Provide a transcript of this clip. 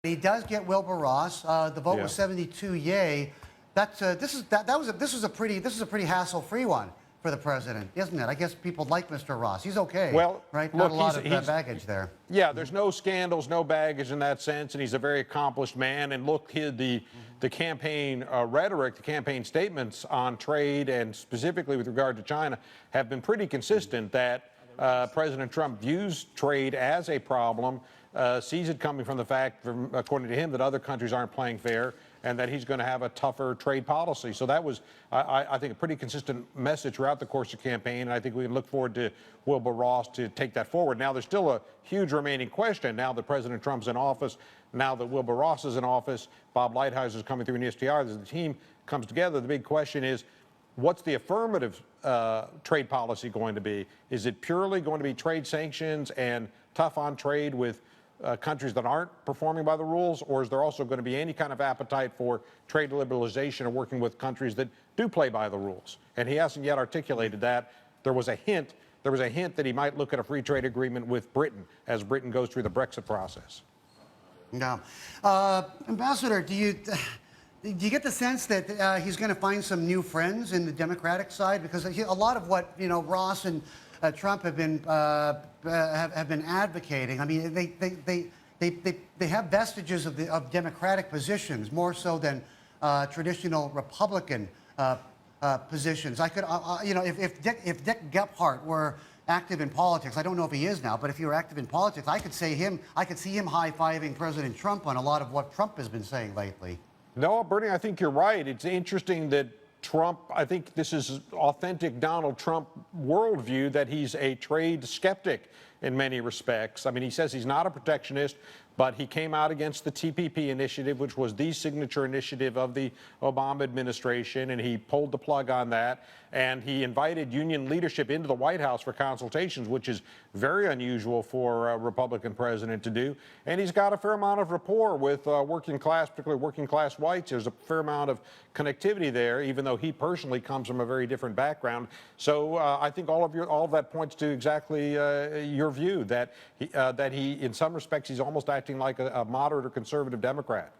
He does get Wilbur Ross. The vote was 72 yay. This was a pretty hassle-free one for the president, isn't it? I guess people like Mr. Ross. He's okay. Well, right? Look, Not a lot of baggage there. Yeah, there's no scandals, no baggage in that sense, and he's a very accomplished man. And look, the campaign rhetoric, the campaign statements on trade and specifically with regard to China have been pretty consistent that President Trump views trade as a problem, sees it coming from the fact, according to him, that other countries aren't playing fair and that he's going to have a tougher trade policy. So that was, I think, a pretty consistent message throughout the course of the campaign, and I think we can look forward to Wilbur Ross to take that forward. Now, there's still a huge remaining question now that President Trump's in office, now that Wilbur Ross is in office, Bob Lighthizer is coming through in the STR, as the team comes together. The big question is, what's the affirmative trade policy going to be? Is it purely going to be trade sanctions and tough on trade with countries that aren't performing by the rules, or is there also going to be any kind of appetite for trade liberalization and working with countries that do play by the rules? And he hasn't yet articulated that. There was a hint that he might look at a free trade agreement with Britain as Britain goes through the Brexit process. No. Ambassador, do you get the sense that he's going to find some new friends in the Democratic side? Because a lot of what Ross and Trump have been advocating. I mean, they have vestiges of Democratic positions more so than traditional Republican positions. I could, if Dick Gephardt were active in politics, I don't know if he is now, but if he were active in politics, I could see him high-fiving President Trump on a lot of what Trump has been saying lately. No, Bernie, I think you're right. It's interesting that Trump, I think this is authentic Donald Trump worldview, that he's a trade skeptic in many respects. I mean, he says he's not a protectionist, but he came out against the TPP initiative, which was the signature initiative of the Obama administration, and he pulled the plug on that. And he invited union leadership into the White House for consultations, which is very unusual for a Republican president to do. And he's got a fair amount of rapport with working class, particularly working class whites. There's a fair amount of connectivity there, even though he personally comes from a very different background. So I think all of that points to exactly your view, that he, in some respects, he's almost acting like a moderate or conservative Democrat.